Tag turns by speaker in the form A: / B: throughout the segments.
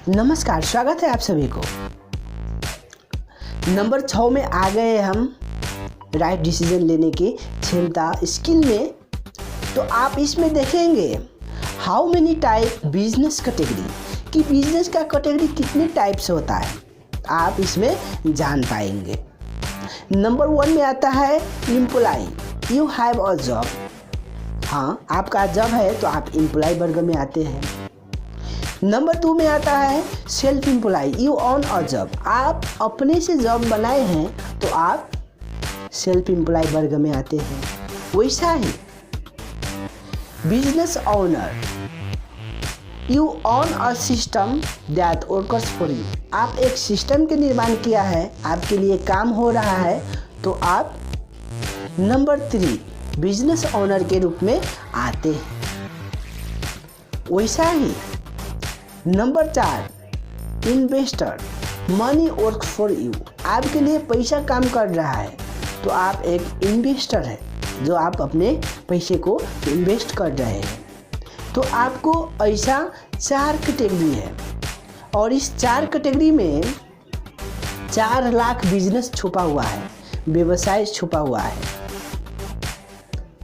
A: नमस्कार, स्वागत है आप सभी को। नंबर 6 में आ गए हम राइट डिसीजन लेने की क्षमता स्किल में। तो आप इसमें देखेंगे how many type business category, कि बिजनेस का कैटेगरी कितने टाइप से होता है, आप इसमें जान पाएंगे। नंबर 1 में आता है employ, you have a job. हाँ, आपका जॉब है तो आप एम्प्लॉय वर्ग में आते हैं। नंबर 2 में आता है self employ, you own a job. आप अपने से जॉब बनाए हैं तो आप सेल्फ एम्प्लॉय वर्ग में आते हैं। वैसा ही business owner, you own a system that works for you. आप एक सिस्टम के निर्माण किया है, आपके लिए काम हो रहा है, तो आप नंबर 3 बिजनेस ओनर के रूप में आते हैं। वैसा ही number 4 investor, money work for you. आपके लिए पैसा काम कर रहा है तो आप एक इन्वेस्टर है, जो आप अपने पैसे को इन्वेस्ट कर रहे हैं। तो आपको ऐसा 4 कैटेगरी है, और इस 4 कैटेगरी में 4 लाख बिजनेस छुपा हुआ है, व्यवसाय छुपा हुआ है।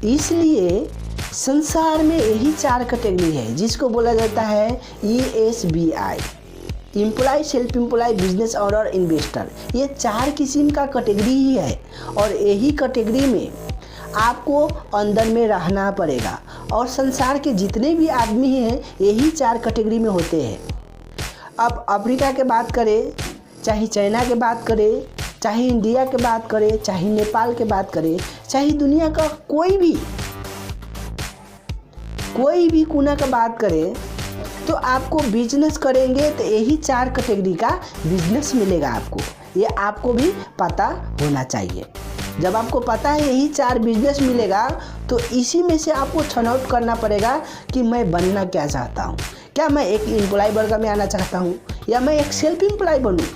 A: इसलिए संसार में यही 4 कैटेगरी है, जिसको बोला जाता है ESBI, employ, self employ, business owner, investor. ये 4 किस्म का कैटेगरी ही है, और यही कैटेगरी में आपको अंदर में रहना पड़ेगा। और संसार के जितने भी आदमी हैं यही 4 कैटेगरी में होते हैं। अब अफ्रीका के बात करें, चाहे चाइना के बात करें, चाहे इंडिया के बात करें, चाहे नेपाल के बात करें, चाहे दुनिया का कोई भी कोना का बात करें, तो आपको बिजनेस करेंगे तो यही 4 कैटेगरी का बिजनेस मिलेगा आपको। ये आपको भी पता होना चाहिए। जब आपको पता है यही 4 बिजनेस मिलेगा, तो इसी में से आपको छनौट करना पड़ेगा कि मैं बनना क्या चाहता हूँ। क्या मैं एक एम्प्लॉय वर्ग में आना चाहता हूँ, या मैं एक सेल्फ एम्प्लॉय बनूँ,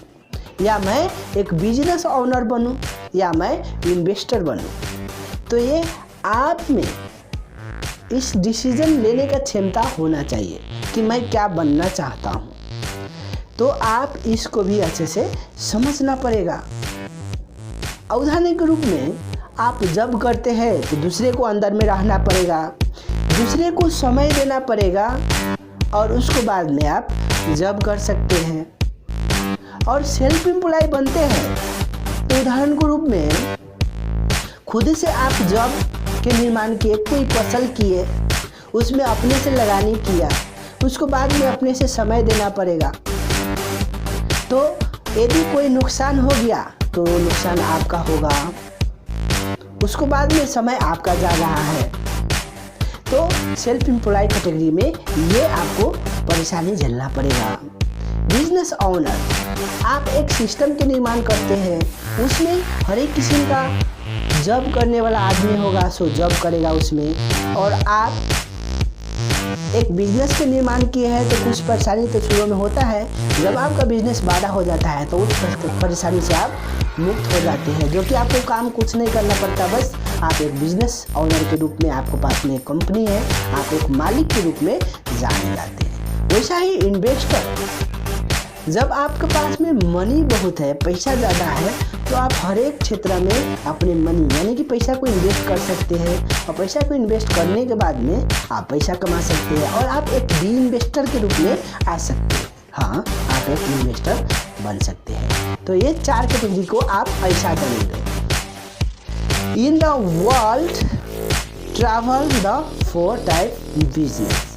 A: या मैं एक बिजनेस ओनर बनूँ, या मैं इन्वेस्टर बनूँ। तो ये आप में इस डिसीजन लेने का क्षमता होना चाहिए कि मैं क्या बनना चाहता हूँ। तो आप इसको भी अच्छे से समझना पड़ेगा। उदाहरण के रूप में आप जब करते हैं तो दूसरे को अंदर में रहना पड़ेगा, दूसरे को समय देना पड़ेगा, और उसको बाद में आप जब कर सकते हैं। और सेल्फ एम्प्लॉय बनते हैं तो उदाहरण के रूप में खुद से आप जॉब के निर्माण किए, कोई फसल किए, उसमें अपने से लगानी किया, उसको बाद में अपने से समय देना पड़ेगा। तो यदि कोई नुकसान हो गया तो नुकसान आपका होगा, उसको बाद में समय आपका जा रहा है। तो सेल्फ एम्प्लॉय कैटेगरी में ये आपको परेशानी झेलना पड़ेगा। बिजनेस ओनर, आप एक सिस्टम के निर्माण करते हैं, उसमें हर एक किस्म का जॉब करने वाला आदमी होगा, सो जॉब करेगा उसमें। और आप एक बिजनेस के निर्माण किए हैं तो कुछ परेशानी तो शुरू में होता है। जब आपका बिजनेस बड़ा हो जाता है तो उस परेशानी से आप मुक्त हो जाते हैं, जो कि आपको काम कुछ नहीं करना पड़ता। बस आप एक बिजनेस ओनर के रूप में, आपके पास में एक कंपनी है, आप एक मालिक के रूप में जाने जाते हैं। वैसा ही इन्वेस्टर, जब आपके पास में मनी बहुत है, पैसा ज़्यादा है, तो आप हर एक क्षेत्र में अपने मनी यानी कि पैसा को इन्वेस्ट कर सकते हैं। और पैसा को इन्वेस्ट करने के बाद में आप पैसा कमा सकते हैं, और आप एक री इन्वेस्टर के रूप में आ सकते हैं। हाँ, आप एक इन्वेस्टर बन सकते हैं। तो ये 4 कैटेगरी को आप ऐसा करेंगे। In the world travel the 4 type business.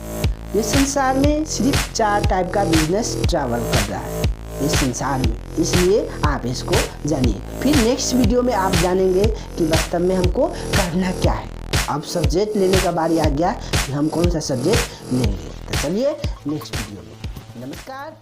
A: इस संसार में सिर्फ 4 टाइप का बिजनेस ट्रैवल कर रहा है इस संसार में, इसलिए आप इसको जानिए। फिर नेक्स्ट वीडियो में आप जानेंगे कि वास्तव में हमको करना क्या है। अब सब्जेक्ट लेने का बारी आ गया कि हम कौन सा सब्जेक्ट लेंगे। तो चलिए नेक्स्ट वीडियो में। नमस्कार।